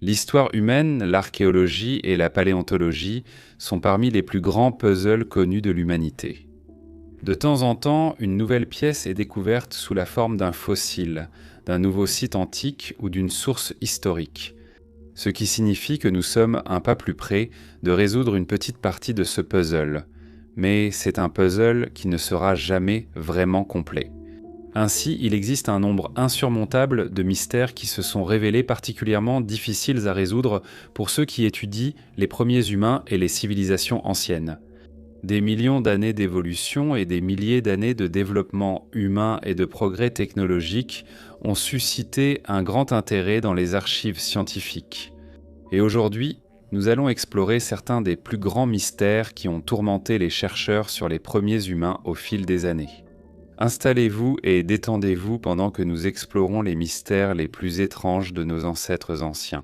L'histoire humaine, l'archéologie et la paléontologie sont parmi les plus grands puzzles connus de l'humanité. De temps en temps, une nouvelle pièce est découverte sous la forme d'un fossile, d'un nouveau site antique ou d'une source historique, ce qui signifie que nous sommes un pas plus près de résoudre une petite partie de ce puzzle. Mais c'est un puzzle qui ne sera jamais vraiment complet. Ainsi, il existe un nombre insurmontable de mystères qui se sont révélés particulièrement difficiles à résoudre pour ceux qui étudient les premiers humains et les civilisations anciennes. Des millions d'années d'évolution et des milliers d'années de développement humain et de progrès technologiques ont suscité un grand intérêt dans les archives scientifiques. Et aujourd'hui, nous allons explorer certains des plus grands mystères qui ont tourmenté les chercheurs sur les premiers humains au fil des années. Installez-vous et détendez-vous pendant que nous explorons les mystères les plus étranges de nos ancêtres anciens.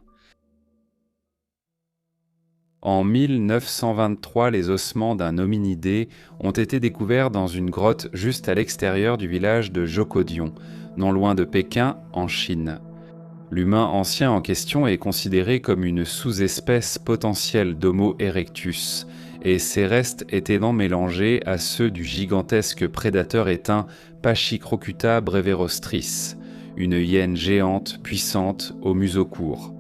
En 1923, les ossements d'un hominidé ont été découverts dans une grotte juste à l'extérieur du village de Jokodion, non loin de Pékin, en Chine. L'humain ancien en question est considéré comme une sous-espèce potentielle d'Homo erectus, et ses restes étaient non mélangés à ceux du gigantesque prédateur éteint Pachycrocuta brevirostris, une hyène géante puissante au museau court.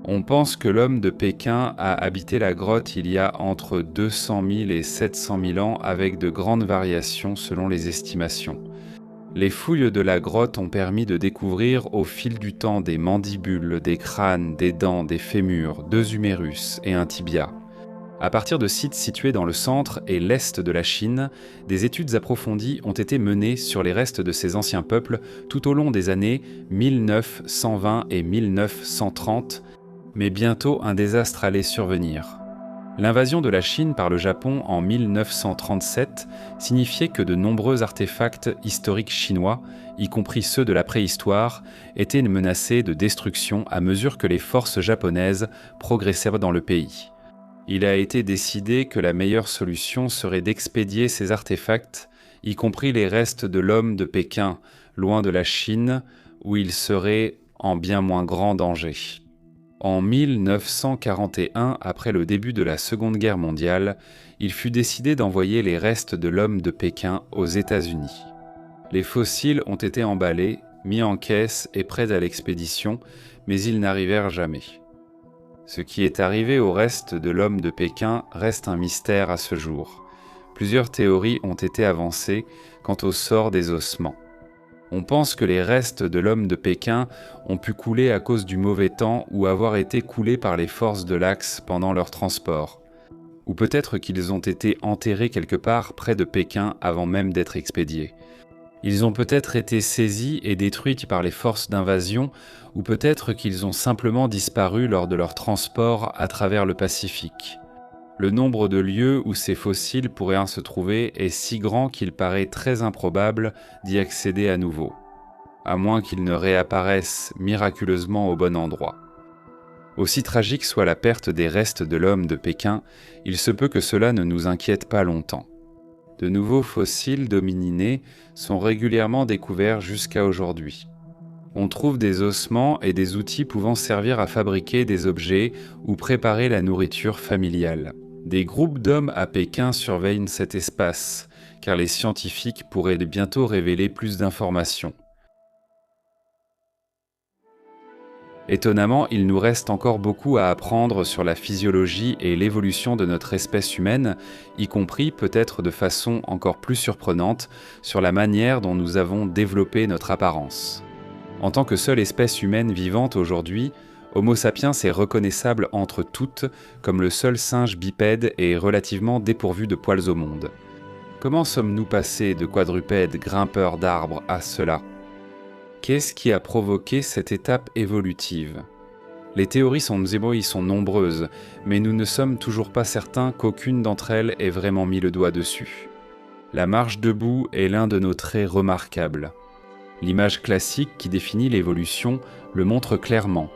On pense que l'homme de Pékin a habité la grotte il y a entre 200 000 et 700 000 ans avec de grandes variations selon les estimations. Les fouilles de la grotte ont permis de découvrir au fil du temps des mandibules, des crânes, des dents, des fémurs, 2 humérus et un tibia. À partir de sites situés dans le centre et l'est de la Chine, des études approfondies ont été menées sur les restes de ces anciens peuples tout au long des années 1920 et 1930, mais bientôt un désastre allait survenir. L'invasion de la Chine par le Japon en 1937 signifiait que de nombreux artefacts historiques chinois, y compris ceux de la préhistoire, étaient menacés de destruction à mesure que les forces japonaises progressaient dans le pays. Il a été décidé que la meilleure solution serait d'expédier ces artefacts, y compris les restes de l'homme de Pékin, loin de la Chine, où ils seraient en bien moins grand danger. En 1941, après le début de la Seconde Guerre mondiale, il fut décidé d'envoyer les restes de l'homme de Pékin aux États-Unis. Les fossiles ont été emballés, mis en caisse et prêts à l'expédition, mais ils n'arrivèrent jamais. Ce qui est arrivé au reste de l'homme de Pékin reste un mystère à ce jour. Plusieurs théories ont été avancées quant au sort des ossements. On pense que les restes de l'homme de Pékin ont pu couler à cause du mauvais temps ou avoir été coulés par les forces de l'Axe pendant leur transport. Ou peut-être qu'ils ont été enterrés quelque part près de Pékin avant même d'être expédiés. Ils ont peut-être été saisis et détruits par les forces d'invasion, ou peut-être qu'ils ont simplement disparu lors de leur transport à travers le Pacifique. Le nombre de lieux où ces fossiles pourraient se trouver est si grand qu'il paraît très improbable d'y accéder à nouveau, à moins qu'ils ne réapparaissent miraculeusement au bon endroit. Aussi tragique soit la perte des restes de l'homme de Pékin, il se peut que cela ne nous inquiète pas longtemps. De nouveaux fossiles d'homininés sont régulièrement découverts jusqu'à aujourd'hui. On trouve des ossements et des outils pouvant servir à fabriquer des objets ou préparer la nourriture familiale. Des groupes d'hommes à Pékin surveillent cet espace, car les scientifiques pourraient bientôt révéler plus d'informations. Étonnamment, il nous reste encore beaucoup à apprendre sur la physiologie et l'évolution de notre espèce humaine, y compris peut-être de façon encore plus surprenante sur la manière dont nous avons développé notre apparence. En tant que seule espèce humaine vivante aujourd'hui, Homo sapiens est reconnaissable entre toutes comme le seul singe bipède et relativement dépourvu de poils au monde. Comment sommes-nous passés de quadrupèdes grimpeurs d'arbres à cela ? Qu'est-ce qui a provoqué cette étape évolutive ? Les théories sont nombreuses, mais nous ne sommes toujours pas certains qu'aucune d'entre elles ait vraiment mis le doigt dessus. La marche debout est l'un de nos traits remarquables. L'image classique qui définit l'évolution le montre clairement,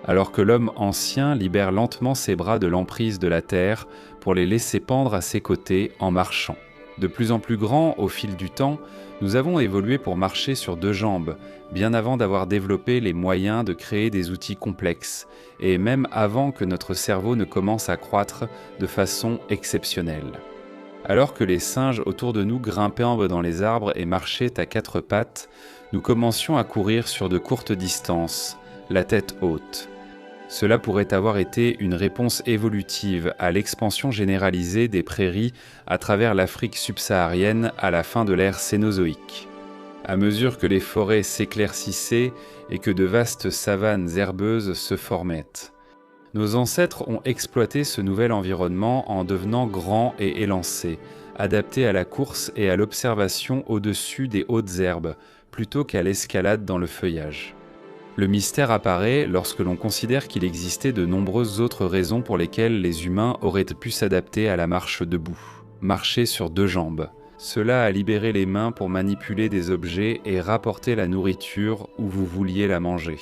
alors que l'homme ancien libère lentement ses bras de l'emprise de la terre pour les laisser pendre à ses côtés en marchant. De plus en plus grands au fil du temps, nous avons évolué pour marcher sur deux jambes, bien avant d'avoir développé les moyens de créer des outils complexes, et même avant que notre cerveau ne commence à croître de façon exceptionnelle. Alors que les singes autour de nous grimpaient dans les arbres et marchaient à quatre pattes, nous commencions à courir sur de courtes distances, la tête haute. Cela pourrait avoir été une réponse évolutive à l'expansion généralisée des prairies à travers l'Afrique subsaharienne à la fin de l'ère Cénozoïque. À mesure que les forêts s'éclaircissaient et que de vastes savanes herbeuses se formaient. Nos ancêtres ont exploité ce nouvel environnement en devenant grands et élancés, adaptés à la course et à l'observation au-dessus des hautes herbes, plutôt qu'à l'escalade dans le feuillage. Le mystère apparaît lorsque l'on considère qu'il existait de nombreuses autres raisons pour lesquelles les humains auraient pu s'adapter à la marche debout, marcher sur deux jambes. Cela a libéré les mains pour manipuler des objets et rapporter la nourriture où vous vouliez la manger.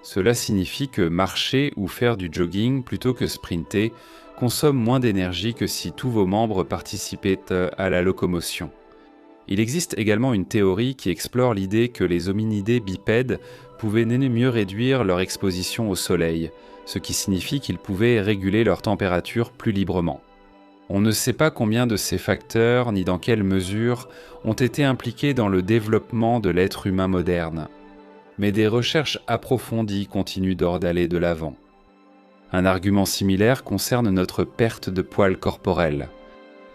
Cela signifie que marcher ou faire du jogging plutôt que sprinter consomme moins d'énergie que si tous vos membres participaient à la locomotion. Il existe également une théorie qui explore l'idée que les hominidés bipèdes pouvaient mieux réduire leur exposition au soleil, ce qui signifie qu'ils pouvaient réguler leur température plus librement. On ne sait pas combien de ces facteurs, ni dans quelle mesure, ont été impliqués dans le développement de l'être humain moderne. Mais des recherches approfondies continuent d'aller de l'avant. Un argument similaire concerne notre perte de poils corporels.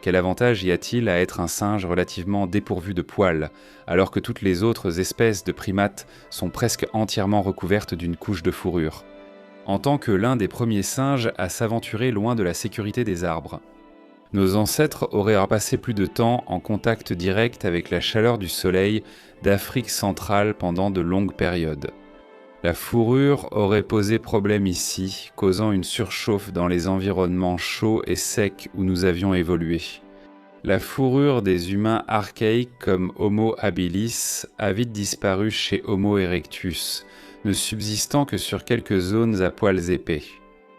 Quel avantage y a-t-il à être un singe relativement dépourvu de poils, alors que toutes les autres espèces de primates sont presque entièrement recouvertes d'une couche de fourrure, en tant que l'un des premiers singes à s'aventurer loin de la sécurité des arbres? Nos ancêtres auraient passé plus de temps en contact direct avec la chaleur du soleil d'Afrique centrale pendant de longues périodes. La fourrure aurait posé problème ici, causant une surchauffe dans les environnements chauds et secs où nous avions évolué. La fourrure des humains archaïques comme Homo habilis a vite disparu chez Homo erectus, ne subsistant que sur quelques zones à poils épais.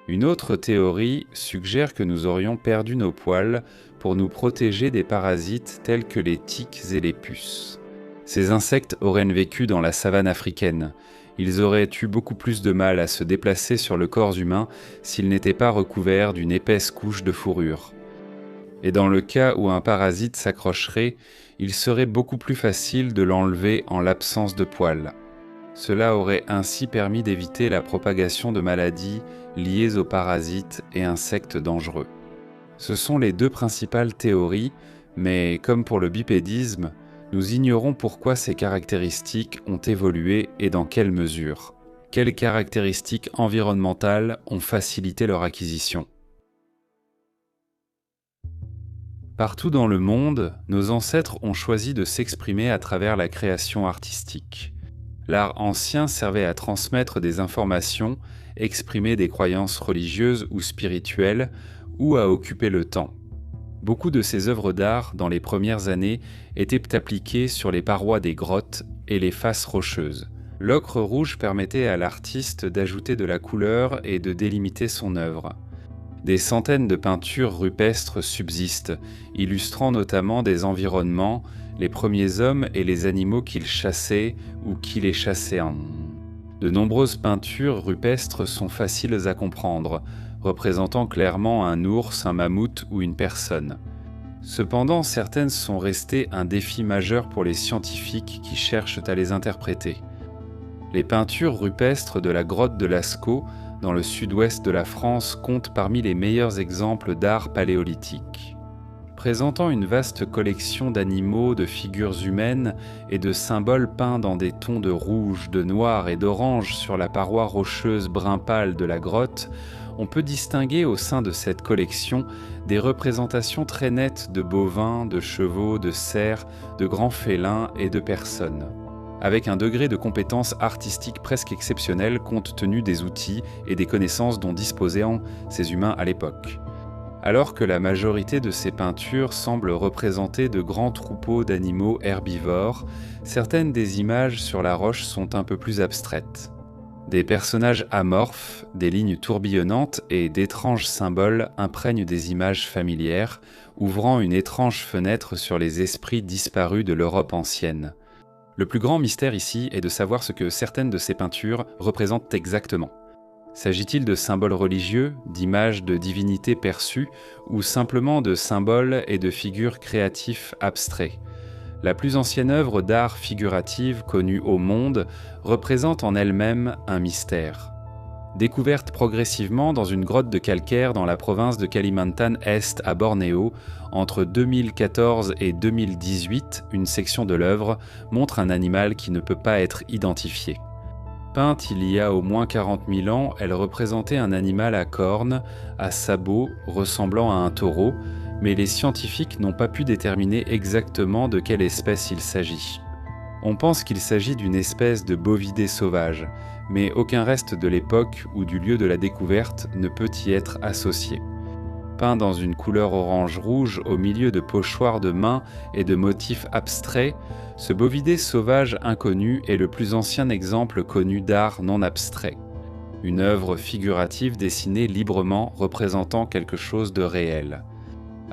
Une autre théorie suggère que nous aurions perdu nos poils pour nous protéger des parasites tels que les tiques et les puces. Ces insectes auraient vécu dans la savane africaine. Ils auraient eu beaucoup plus de mal à se déplacer sur le corps humain s'ils n'étaient pas recouverts d'une épaisse couche de fourrure. Et dans le cas où un parasite s'accrocherait, il serait beaucoup plus facile de l'enlever en l'absence de poils. Cela aurait ainsi permis d'éviter la propagation de maladies liées aux parasites et insectes dangereux. Ce sont les deux principales théories, mais comme pour le bipédisme, nous ignorons pourquoi ces caractéristiques ont évolué et dans quelle mesure. Quelles caractéristiques environnementales ont facilité leur acquisition? Partout dans le monde, nos ancêtres ont choisi de s'exprimer à travers la création artistique. L'art ancien servait à transmettre des informations, exprimer des croyances religieuses ou spirituelles, ou à occuper le temps. Beaucoup de ces œuvres d'art, dans les premières années, étaient appliquées sur les parois des grottes et les faces rocheuses. L'ocre rouge permettait à l'artiste d'ajouter de la couleur et de délimiter son œuvre. Des centaines de peintures rupestres subsistent, illustrant notamment des environnements, les premiers hommes et les animaux qu'ils chassaient ou qui les chassaient. De nombreuses peintures rupestres sont faciles à comprendre, représentant clairement un ours, un mammouth ou une personne. Cependant, certaines sont restées un défi majeur pour les scientifiques qui cherchent à les interpréter. Les peintures rupestres de la grotte de Lascaux, dans le sud-ouest de la France, comptent parmi les meilleurs exemples d'art paléolithique. Présentant une vaste collection d'animaux, de figures humaines et de symboles peints dans des tons de rouge, de noir et d'orange sur la paroi rocheuse brun pâle de la grotte, on peut distinguer au sein de cette collection des représentations très nettes de bovins, de chevaux, de cerfs, de grands félins et de personnes, avec un degré de compétence artistique presque exceptionnel compte tenu des outils et des connaissances dont disposaient ces humains à l'époque. Alors que la majorité de ces peintures semblent représenter de grands troupeaux d'animaux herbivores, certaines des images sur la roche sont un peu plus abstraites. Des personnages amorphes, des lignes tourbillonnantes et d'étranges symboles imprègnent des images familières, ouvrant une étrange fenêtre sur les esprits disparus de l'Europe ancienne. Le plus grand mystère ici est de savoir ce que certaines de ces peintures représentent exactement. S'agit-il de symboles religieux, d'images de divinités perçues, ou simplement de symboles et de figures créatifs abstraits ? La plus ancienne œuvre d'art figurative connue au monde représente en elle-même un mystère. Découverte progressivement dans une grotte de calcaire dans la province de Kalimantan Est à Bornéo, entre 2014 et 2018, une section de l'œuvre montre un animal qui ne peut pas être identifié. Peinte il y a au moins 40 000 ans, elle représentait un animal à cornes, à sabots, ressemblant à un taureau, mais les scientifiques n'ont pas pu déterminer exactement de quelle espèce il s'agit. On pense qu'il s'agit d'une espèce de bovidé sauvage, mais aucun reste de l'époque ou du lieu de la découverte ne peut y être associé. Peint dans une couleur orange-rouge au milieu de pochoirs de mains et de motifs abstraits, ce bovidé sauvage inconnu est le plus ancien exemple connu d'art non abstrait. Une œuvre figurative dessinée librement représentant quelque chose de réel.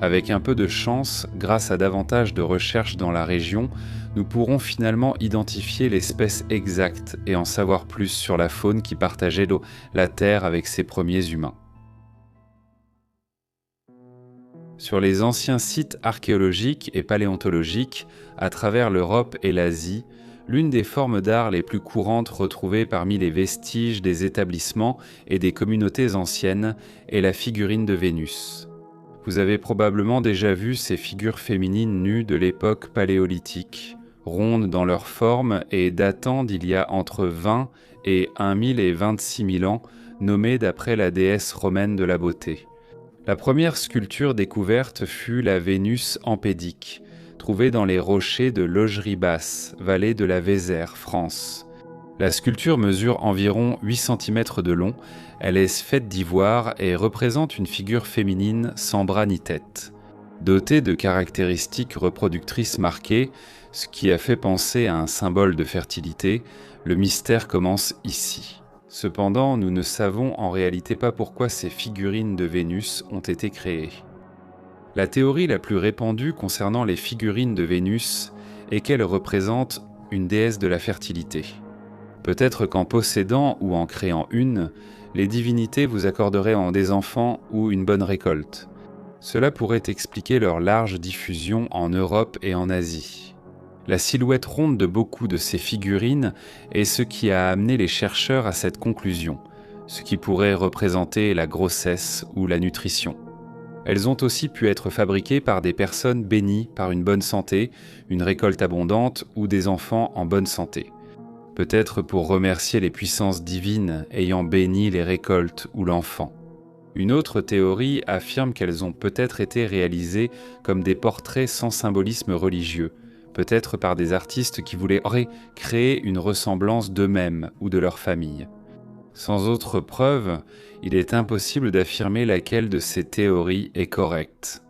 Avec un peu de chance, grâce à davantage de recherches dans la région, nous pourrons finalement identifier l'espèce exacte et en savoir plus sur la faune qui partageait la Terre avec ses premiers humains. Sur les anciens sites archéologiques et paléontologiques, à travers l'Europe et l'Asie, l'une des formes d'art les plus courantes retrouvées parmi les vestiges des établissements et des communautés anciennes est la figurine de Vénus. Vous avez probablement déjà vu ces figures féminines nues de l'époque paléolithique, rondes dans leur forme et datant d'il y a entre 20 et 1000 et 26 000 ans, nommées d'après la déesse romaine de la beauté. La première sculpture découverte fut la Vénus empédique, trouvée dans les rochers de Logerie-Basse, vallée de la Vézère, France. La sculpture mesure environ 8 cm de long, elle est faite d'ivoire et représente une figure féminine sans bras ni tête. Dotée de caractéristiques reproductrices marquées, ce qui a fait penser à un symbole de fertilité, le mystère commence ici. Cependant, nous ne savons en réalité pas pourquoi ces figurines de Vénus ont été créées. La théorie la plus répandue concernant les figurines de Vénus est qu'elles représentent une déesse de la fertilité. Peut-être qu'en possédant ou en créant une, les divinités vous accorderaient des enfants ou une bonne récolte. Cela pourrait expliquer leur large diffusion en Europe et en Asie. La silhouette ronde de beaucoup de ces figurines est ce qui a amené les chercheurs à cette conclusion, ce qui pourrait représenter la grossesse ou la nutrition. Elles ont aussi pu être fabriquées par des personnes bénies par une bonne santé, une récolte abondante ou des enfants en bonne santé. Peut-être pour remercier les puissances divines ayant béni les récoltes ou l'enfant. Une autre théorie affirme qu'elles ont peut-être été réalisées comme des portraits sans symbolisme religieux, peut-être par des artistes qui voulaient créer une ressemblance d'eux-mêmes ou de leur famille. Sans autre preuve, il est impossible d'affirmer laquelle de ces théories est correcte.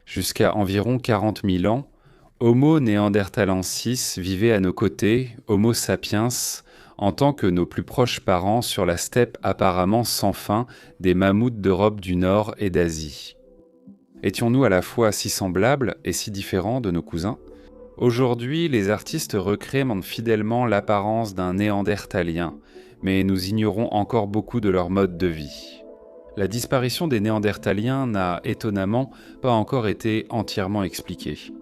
Jusqu'à environ 40 000 ans, Homo neanderthalensis vivait à nos côtés, Homo sapiens, en tant que nos plus proches parents sur la steppe apparemment sans fin des mammouths d'Europe du Nord et d'Asie. Étions-nous à la fois si semblables et si différents de nos cousins ? Aujourd'hui, les artistes recréent fidèlement l'apparence d'un néandertalien, mais nous ignorons encore beaucoup de leur mode de vie. La disparition des néandertaliens n'a étonnamment pas encore été entièrement expliquée.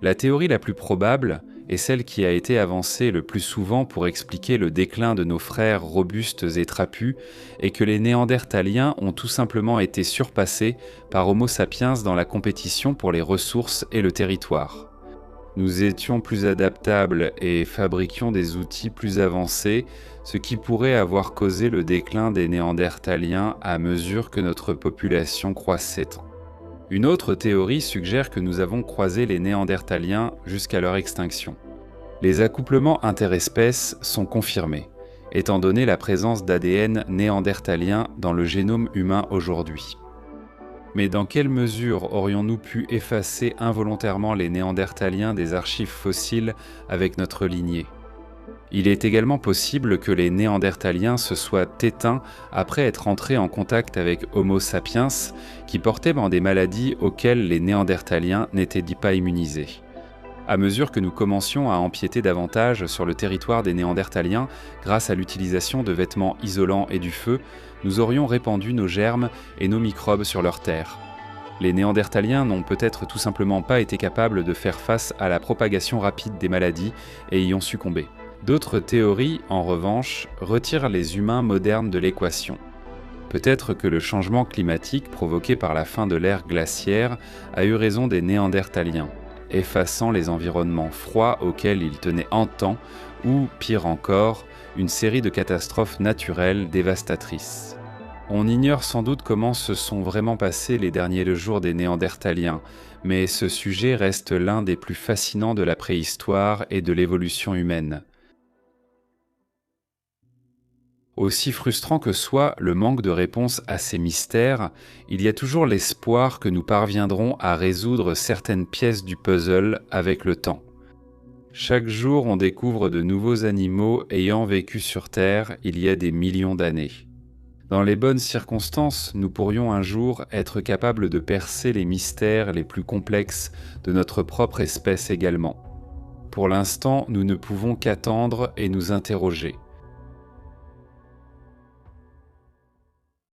La théorie la plus probable, et celle qui a été avancée le plus souvent pour expliquer le déclin de nos frères robustes et trapus, est que les Néandertaliens ont tout simplement été surpassés par Homo sapiens dans la compétition pour les ressources et le territoire. Nous étions plus adaptables et fabriquions des outils plus avancés, ce qui pourrait avoir causé le déclin des Néandertaliens à mesure que notre population croissait. Une autre théorie suggère que nous avons croisé les Néandertaliens jusqu'à leur extinction. Les accouplements interespèces sont confirmés, étant donné la présence d'ADN néandertalien dans le génome humain aujourd'hui. Mais dans quelle mesure aurions-nous pu effacer involontairement les Néandertaliens des archives fossiles avec notre lignée ? Il est également possible que les Néandertaliens se soient éteints après être entrés en contact avec Homo sapiens, qui portait des maladies auxquelles les Néandertaliens n'étaient pas immunisés. À mesure que nous commencions à empiéter davantage sur le territoire des Néandertaliens, grâce à l'utilisation de vêtements isolants et du feu, nous aurions répandu nos germes et nos microbes sur leur terre. Les Néandertaliens n'ont peut-être tout simplement pas été capables de faire face à la propagation rapide des maladies et y ont succombé. D'autres théories, en revanche, retirent les humains modernes de l'équation. Peut-être que le changement climatique provoqué par la fin de l'ère glaciaire a eu raison des Néandertaliens, effaçant les environnements froids auxquels ils tenaient en temps, ou, pire encore, une série de catastrophes naturelles dévastatrices. On ignore sans doute comment se sont vraiment passés les derniers jours des Néandertaliens, mais ce sujet reste l'un des plus fascinants de la préhistoire et de l'évolution humaine. Aussi frustrant que soit le manque de réponse à ces mystères, il y a toujours l'espoir que nous parviendrons à résoudre certaines pièces du puzzle avec le temps. Chaque jour, on découvre de nouveaux animaux ayant vécu sur Terre il y a des millions d'années. Dans les bonnes circonstances, nous pourrions un jour être capables de percer les mystères les plus complexes de notre propre espèce également. Pour l'instant, nous ne pouvons qu'attendre et nous interroger.